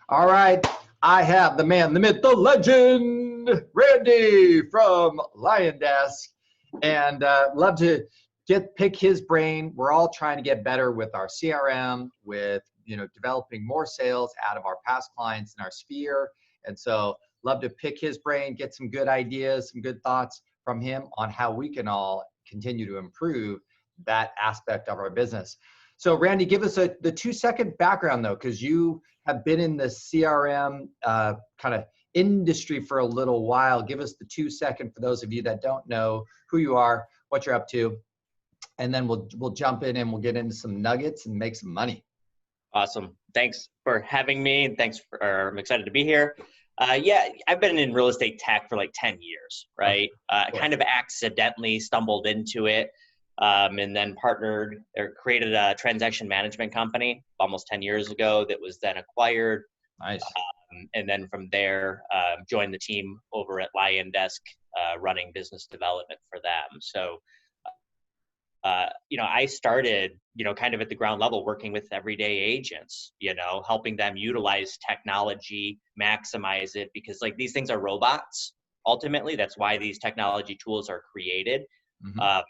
All right, I have the man, the myth, the legend, Randy from LionDesk, and love to pick his brain. We're all trying to get better with our CRM, with developing more sales out of our past clients in our sphere, and so love to pick his brain, get some good ideas, some good thoughts from him on how we can all continue to improve that aspect of our business. So Randy, give us the 2-second background though, because you have been in the CRM kind of industry for a little while. Give us the 2-second for those of you that don't know who you are, what you're up to, and then we'll jump in and we'll get into some nuggets and make some money. Awesome. Thanks for having me. I'm excited to be here. Yeah, I've been in real estate tech for like 10 years, right? I kind of accidentally stumbled into it and then partnered or created a transaction management company almost 10 years ago that was then acquired. Nice. And then from there, joined the team over at LionDesk, running business development for them. So, I started, kind of at the ground level working with everyday agents, helping them utilize technology, maximize it, because like these things are robots. Ultimately, that's why these technology tools are created. Mm-hmm.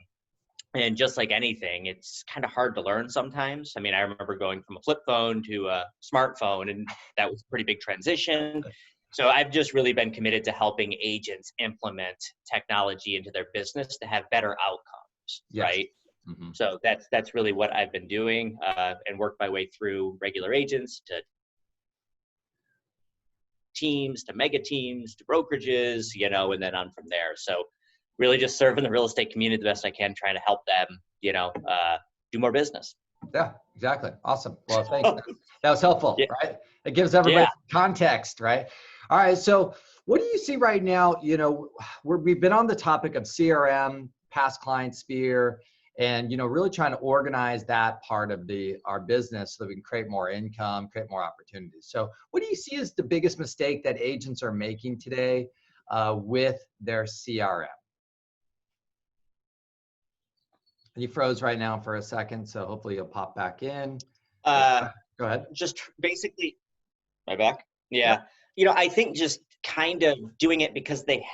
And just like anything, it's kind of hard to learn sometimes. I mean, I remember going from a flip phone to a smartphone, and that was a pretty big transition. So I've just really been committed to helping agents implement technology into their business to have better outcomes, yes. Right? Mm-hmm. So that's really what I've been doing, and worked my way through regular agents to teams, to mega teams, to brokerages, and then on from there. So really just serving the real estate community the best I can, trying to help them, do more business. Yeah, exactly. Awesome. Well, thanks. That was helpful, yeah. Right? It gives everybody context, right? All right. So what do you see right now? We've been on the topic of CRM, past client sphere, and, really trying to organize that part of our business so that we can create more income, create more opportunities. So what do you see as the biggest mistake that agents are making today with their CRM? You froze right now for a second, so hopefully you'll pop back in. Go ahead. Just basically, my back? Yeah. Yep. I think just kind of doing it because they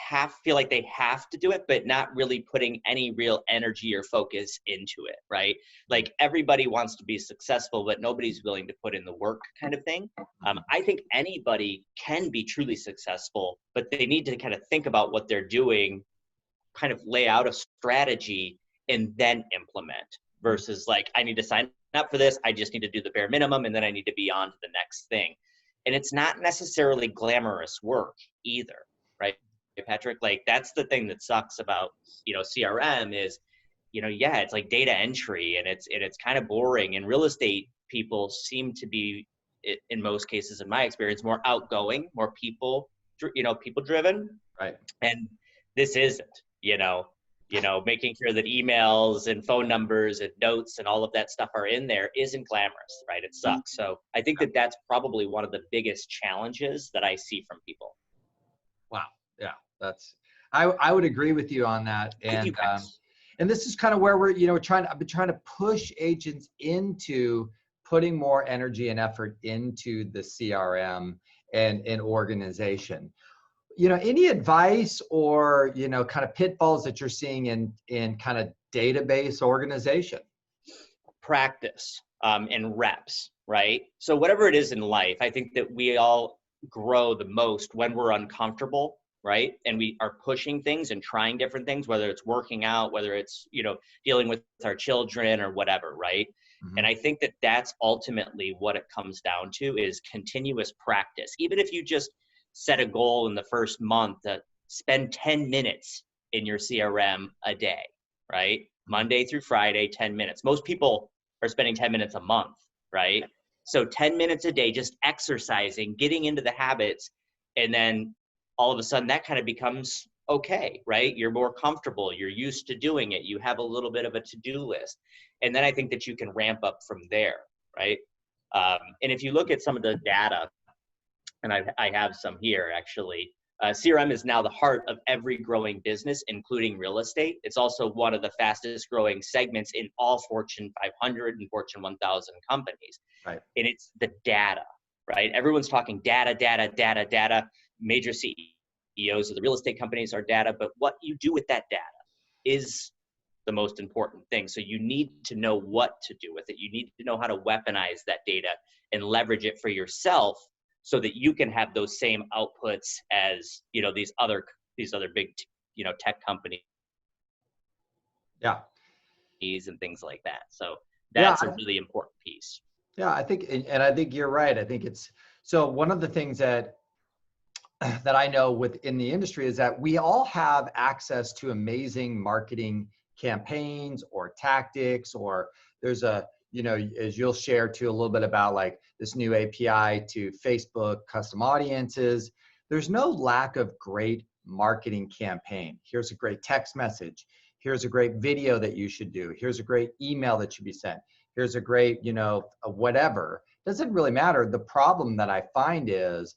feel like they have to do it, but not really putting any real energy or focus into it, right? Like everybody wants to be successful, but nobody's willing to put in the work kind of thing. I think anybody can be truly successful, but they need to kind of think about what they're doing, kind of lay out a strategy, and then implement, versus like, I need to sign up for this, I just need to do the bare minimum, and then I need to be on to the next thing. And it's not necessarily glamorous work either, right, Patrick? Like that's the thing that sucks about, CRM is, it's like data entry, and it's kind of boring. And real estate people seem to be, in most cases, in my experience, more outgoing, more people driven. Right. And this isn't, making sure that emails and phone numbers and notes and all of that stuff are in there isn't glamorous, right? It sucks. So I think that that's probably one of the biggest challenges that I see from people. Wow. Yeah, I would agree with you on that. And this is kind of where we're, I've been trying to push agents into putting more energy and effort into the CRM and organization. Any advice or, kind of pitfalls that you're seeing in kind of database organization? Practice and reps, right? So whatever it is in life, I think that we all grow the most when we're uncomfortable, right? And we are pushing things and trying different things, whether it's working out, whether it's, dealing with our children or whatever, right? Mm-hmm. And I think that that's ultimately what it comes down to, is continuous practice. Even if you just set a goal in the first month to spend 10 minutes in your CRM a day, right? Monday through Friday, 10 minutes. Most people are spending 10 minutes a month, right? So 10 minutes a day, just exercising, getting into the habits, and then all of a sudden that kind of becomes okay, right? You're more comfortable, you're used to doing it, you have a little bit of a to-do list. And then I think that you can ramp up from there, right? And if you look at some of the data, and I have some here actually, CRM is now the heart of every growing business, including real estate. It's also one of the fastest growing segments in all Fortune 500 and Fortune 1000 companies. Right. And it's the data, right? Everyone's talking data, data, data, data. Major CEOs of the real estate companies are data, but what you do with that data is the most important thing. So you need to know what to do with it. You need to know how to weaponize that data and leverage it for yourself so that you can have those same outputs as, you know, these other big, you know, tech companies Yeah. and things like that. So Yeah. that's a really important piece. Yeah, I think, and I think you're right. I think it's, so one of the things that I know within the industry is that we all have access to amazing marketing campaigns or tactics, or there's a, you know, as you'll share too a little bit about like this new API to Facebook custom audiences. There's no lack of great marketing campaign. Here's a great text message. Here's a great video that you should do. Here's a great email that should be sent. Here's a great, you know, whatever. Doesn't really matter. The problem that I find is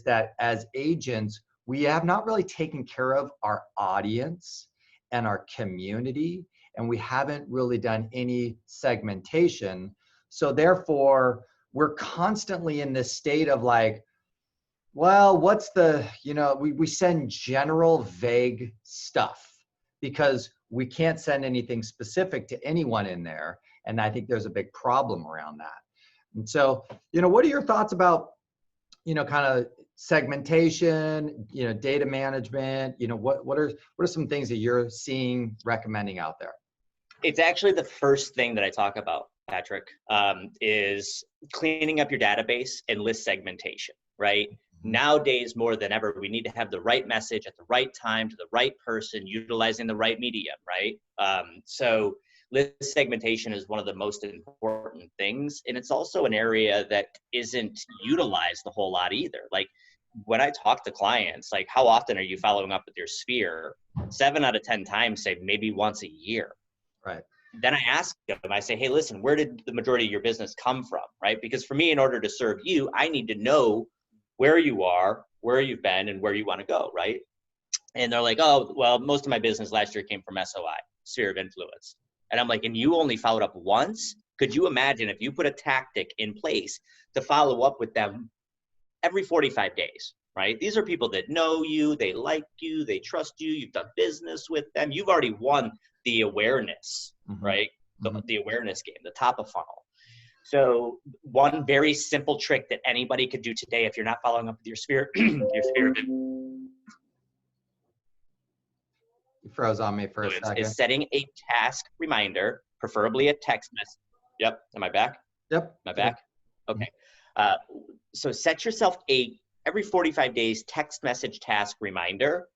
that as agents, we have not really taken care of our audience and our community, and we haven't really done any segmentation. So therefore, we're constantly in this state of like, well, what's the, you know, we send general vague stuff because we can't send anything specific to anyone in there. And I think there's a big problem around that. And so, you know, what are your thoughts about, you know, kind of segmentation, you know, data management, you know, what are some things that you're seeing, recommending out there? It's actually the first thing that I talk about, Patrick, is cleaning up your database and list segmentation, right? Nowadays, more than ever, we need to have the right message at the right time to the right person, utilizing the right medium, right? So list segmentation is one of the most important things. And it's also an area that isn't utilized a whole lot either. Like when I talk to clients, like how often are you following up with your sphere? 7 out of 10 times say maybe once a year. Right. Then I ask them, I say, hey, listen, where did the majority of your business come from, right? Because for me, in order to serve you, I need to know where you are, where you've been, and where you want to go, right? And they're like, oh, well, most of my business last year came from SOI, sphere of influence. And I'm like, and you only followed up once? Could you imagine if you put a tactic in place to follow up with them every 45 days, right? These are people that know you, they like you, they trust you, you've done business with them. You've already won the awareness, right? The awareness game, the top of funnel. So one very simple trick that anybody could do today, if you're not following up with your sphere, your sphere You froze on me for a second. Is setting a task reminder, preferably a text message. Yep. Am I back? Yep. Am I back? Okay. So set yourself every 45 days text message task reminder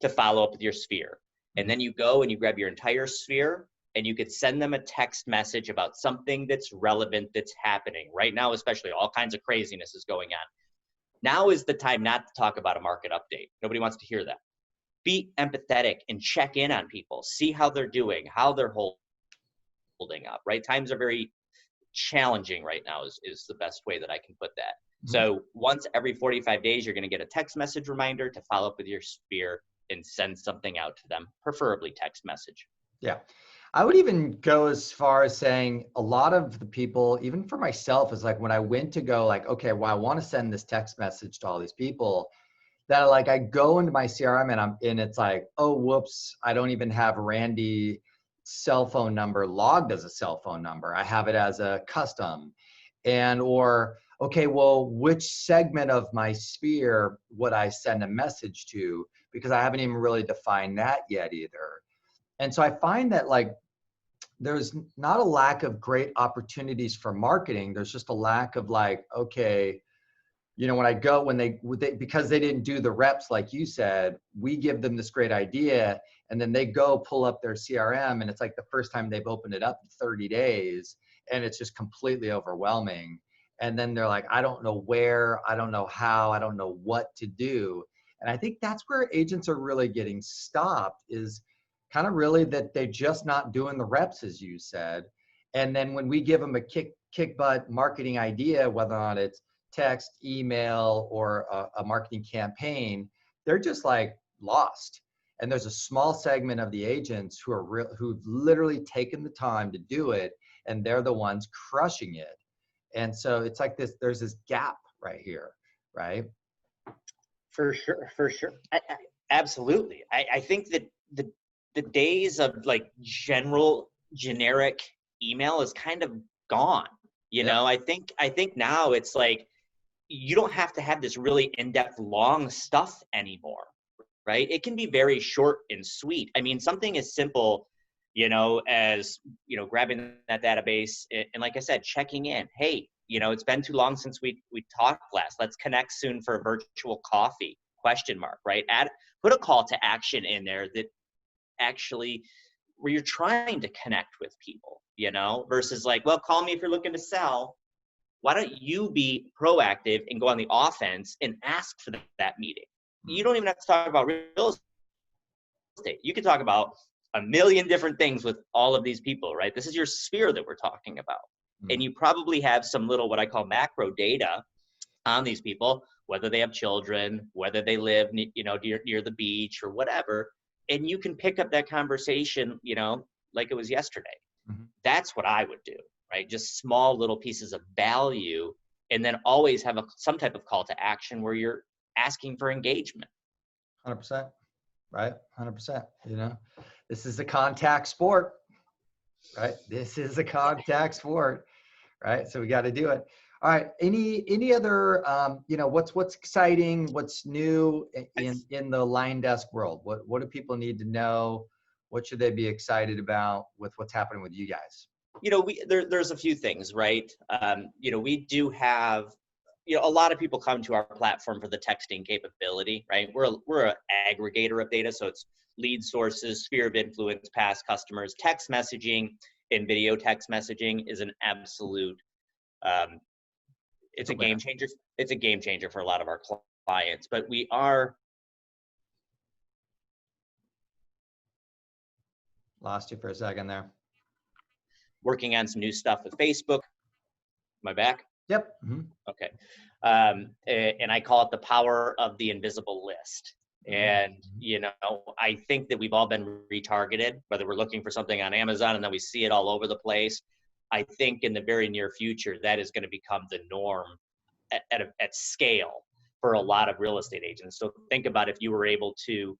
to follow up with your sphere. And then you go and you grab your entire sphere and you could send them a text message about something that's relevant, that's happening right now, especially all kinds of craziness is going on. Now is the time not to talk about a market update. Nobody wants to hear that. Be empathetic and check in on people. See how they're doing, how they're holding up, right? Times are very challenging right now is the best way that I can put that. So once every 45 days, you're going to get a text message reminder to follow up with your sphere and send something out to them, preferably text message. Yeah. I would even go as far as saying a lot of the people, even for myself, is like when I went to go like, okay, well, I want to send this text message to all these people, that like I go into my CRM and it's like, oh, whoops, I don't even have Randy's cell phone number logged as a cell phone number. I have it as a custom. And or, okay, well, which segment of my sphere would I send a message to? Because I haven't even really defined that yet either. And so I find that like there's not a lack of great opportunities for marketing. There's just a lack of like, okay, you know, when they because they didn't do the reps, like you said, we give them this great idea and then they go pull up their CRM and it's like the first time they've opened it up in 30 days and it's just completely overwhelming. And then they're like, I don't know where, I don't know how, I don't know what to do. And I think that's where agents are really getting stopped, is kind of really that they're just not doing the reps, as you said. And then when we give them a kick butt marketing idea, whether or not it's text, email, or a marketing campaign, they're just like lost. And there's a small segment of the agents who've literally taken the time to do it, and they're the ones crushing it. And so it's like there's this gap right here, right? For sure, for sure. Absolutely. I think that the days of like generic email is kind of gone. You Yep. know, I think now it's like you don't have to have this really in-depth long stuff anymore, right? It can be very short and sweet. I mean, something as simple, as, grabbing that database and like I said, checking in. Hey, it's been too long since we talked last. Let's connect soon for a virtual coffee, ? Right? Put a call to action in there that actually where you're trying to connect with people, versus like, well, call me if you're looking to sell. Why don't you be proactive and go on the offense and ask for that meeting? You don't even have to talk about real estate. You can talk about a million different things with all of these people, right? This is your sphere that we're talking about. And you probably have some little, what I call macro data on these people, whether they have children, whether they live, near the beach or whatever. And you can pick up that conversation, like it was yesterday. That's what I would do, right? Just small little pieces of value, and then always have some type of call to action where you're asking for engagement. 100%, right? 100%. This is a contact sport, right? This is a contact sport, right? So we got to do it. All right. Any other, what's exciting, what's new in the LionDesk world? What do people need to know? What should they be excited about with what's happening with you guys? There's a few things, right? We do have, a lot of people come to our platform for the texting capability, right? We're an aggregator of data, so it's lead sources, sphere of influence, past customers, text messaging, and video text messaging is an absolute. It's a game changer. It's a game changer for a lot of our clients, but we are. Lost you for a second there. Working on some new stuff with Facebook. Am I back? Yep. Okay. And I call it the power of the invisible list. And, I think that we've all been retargeted, whether we're looking for something on Amazon and then we see it all over the place. I think in the very near future, that is going to become the norm at scale for a lot of real estate agents. So think about if you were able to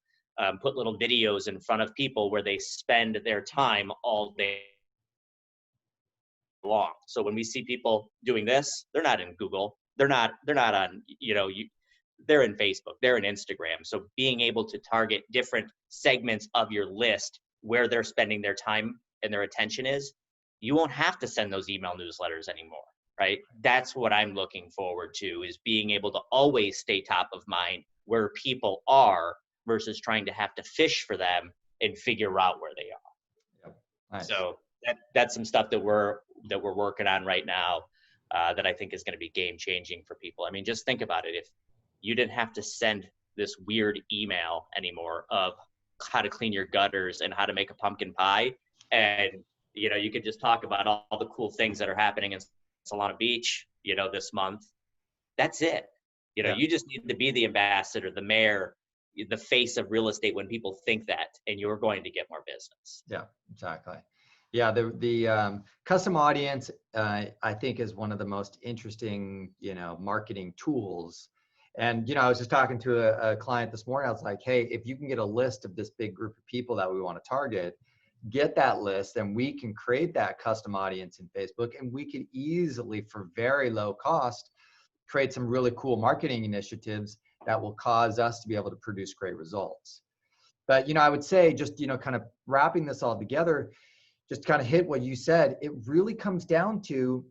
put little videos in front of people where they spend their time all day long. So when we see people doing this, they're not in Google. They're not on, they're in Facebook, they're in Instagram. So being able to target different segments of your list where they're spending their time and their attention is, you won't have to send those email newsletters anymore, right? That's what I'm looking forward to, is being able to always stay top of mind where people are versus trying to have to fish for them and figure out where they are. Yep. Nice. So that's some stuff that we're working on right now that I think is going to be game changing for people. I mean, just think about it. If you didn't have to send this weird email anymore of how to clean your gutters and how to make a pumpkin pie, and you could just talk about all the cool things that are happening in Solana Beach, this month. That's it. You just need to be the ambassador, the mayor, the face of real estate when people think that, and you're going to get more business. Yeah, exactly. Yeah, the custom audience, I think, is one of the most interesting, marketing tools. And, I was just talking to a client this morning. I was like, hey, if you can get a list of this big group of people that we want to target, get that list, and we can create that custom audience in Facebook, and we could easily, for very low cost, create some really cool marketing initiatives that will cause us to be able to produce great results. But, I would say, just, kind of wrapping this all together, just kind of hit what you said, it really comes down to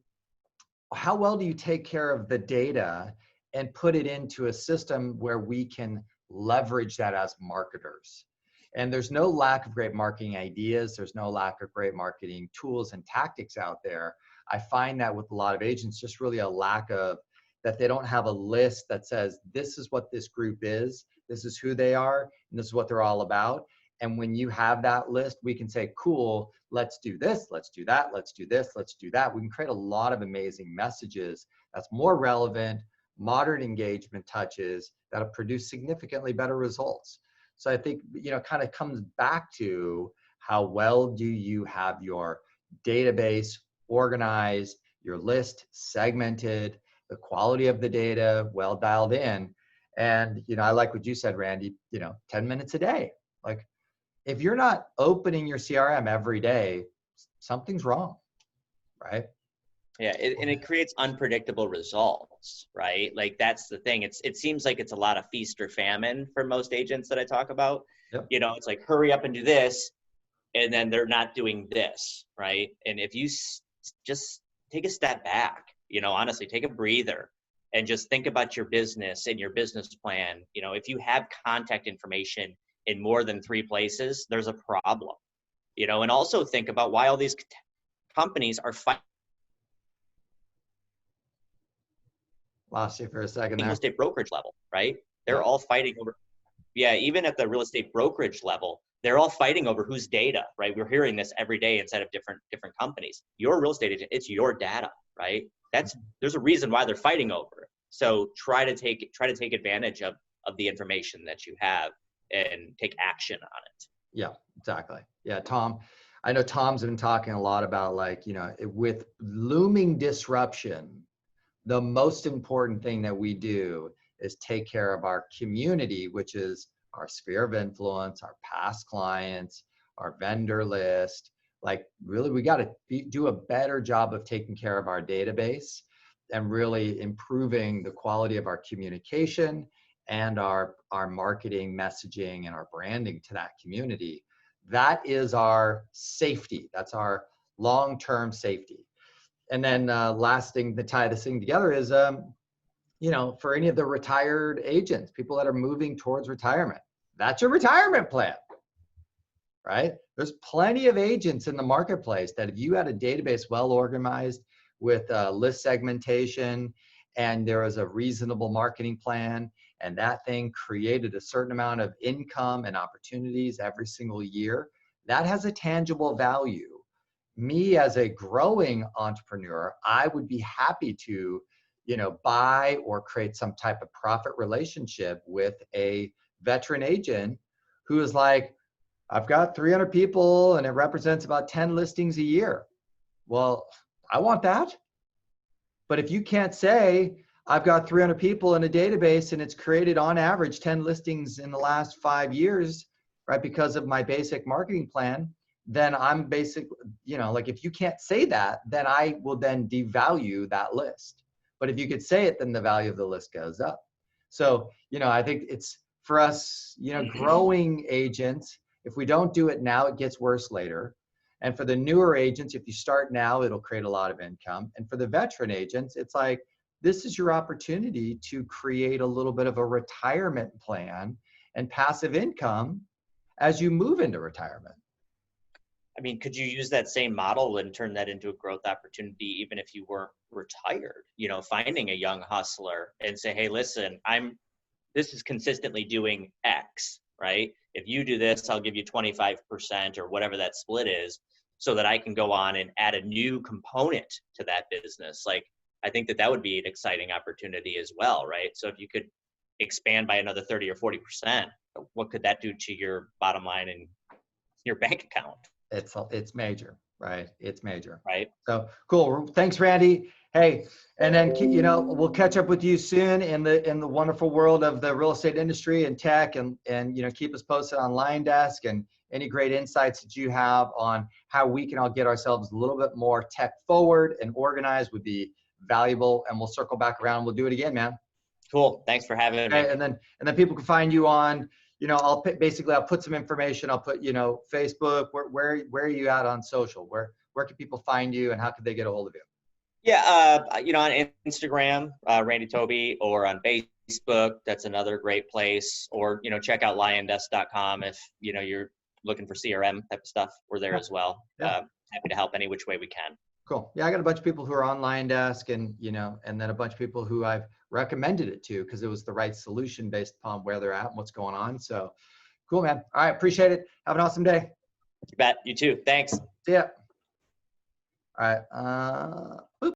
how well do you take care of the data and put it into a system where we can leverage that as marketers. And there's no lack of great marketing ideas. There's no lack of great marketing tools and tactics out there. I find that with a lot of agents, just really a lack of that. They don't have a list that says, this is what this group is, this is who they are, and this is what they're all about. And when you have that list, we can say, cool, let's do this, let's do that, let's do this, let's do that. We can create a lot of amazing messages that's more relevant, modern engagement touches that'll produce significantly better results. So I think, kind of comes back to how well do you have your database organized, your list segmented, the quality of the data well dialed in. And, I like what you said, Randy, 10 minutes a day. Like, if you're not opening your CRM every day, something's wrong, right? Yeah, and it creates unpredictable results, right? Like that's the thing. It seems like it's a lot of feast or famine for most agents that I talk about. Yep. It's like hurry up and do this, and then they're not doing this, right? And if you just take a step back, honestly, take a breather and just think about your business and your business plan. If you have contact information in more than 3 places, there's a problem, and also think about why all these companies are fighting. Lost you for a second there. Real estate brokerage level, right? They're Yeah. all fighting over, even at the real estate brokerage level, they're all fighting over whose data, right? We're hearing this every day inside of different companies. Your real estate agent, it's your data, right? There's a reason why they're fighting over it. So try to take advantage of the information that you have and take action on it. Yeah, exactly. Yeah, Tom, I know Tom's been talking a lot about with looming disruption, the most important thing that we do is take care of our community, which is our sphere of influence, our past clients, our vendor list. Like, really, we got to do a better job of taking care of our database and really improving the quality of our communication and our marketing messaging and our branding to that community. That is our safety. That's our long-term safety. And then last thing to tie this thing together is, for any of the retired agents, people that are moving towards retirement, that's your retirement plan, right? There's plenty of agents in the marketplace that if you had a database well organized with list segmentation and there was a reasonable marketing plan and that thing created a certain amount of income and opportunities every single year, that has a tangible value. Me as a growing entrepreneur, I would be happy to, buy or create some type of profit relationship with a veteran agent who is like, I've got 300 people and it represents about 10 listings a year. Well, I want that. But if you can't say, I've got 300 people in a database and it's created on average 10 listings in the last 5 years, right, because of my basic marketing plan, then I'm basically, if you can't say that, then I will then devalue that list. But if you could say it, then the value of the list goes up. So, I think it's for us, growing agents, if we don't do it now, it gets worse later. And for the newer agents, if you start now, it'll create a lot of income. And for the veteran agents, it's like, this is your opportunity to create a little bit of a retirement plan and passive income as you move into retirement. I mean, could you use that same model and turn that into a growth opportunity even if you weren't retired? Finding a young hustler and say, hey, listen, this is consistently doing X, right? If you do this, I'll give you 25% or whatever that split is so that I can go on and add a new component to that business. Like, I think that would be an exciting opportunity as well, right? So if you could expand by another 30 or 40%, what could that do to your bottom line and your bank account? It's major, right? It's major. Right. So cool. Thanks, Randy. Hey, and then, we'll catch up with you soon in the wonderful world of the real estate industry and tech, and keep us posted on LionDesk and any great insights that you have on how we can all get ourselves a little bit more tech forward and organized would be valuable. And we'll circle back around. We'll do it again, man. Cool. Thanks for having me. And then people can find you on, I'll put some information. I'll put, Facebook. Where are you at on social? Where can people find you and how can they get a hold of you? Yeah, on Instagram, Randy Tobbe, or on Facebook, that's another great place. Or, check out LionDesk.com if, you're looking for CRM type of stuff. We're there as well. Yeah. Happy to help any which way we can. Cool. Yeah, I got a bunch of people who are on LionDesk and, and then a bunch of people who I've recommended it to because it was the right solution based upon where they're at and what's going on. So cool, man. All right. Appreciate it. Have an awesome day. You bet. You too. Thanks. See ya. All right.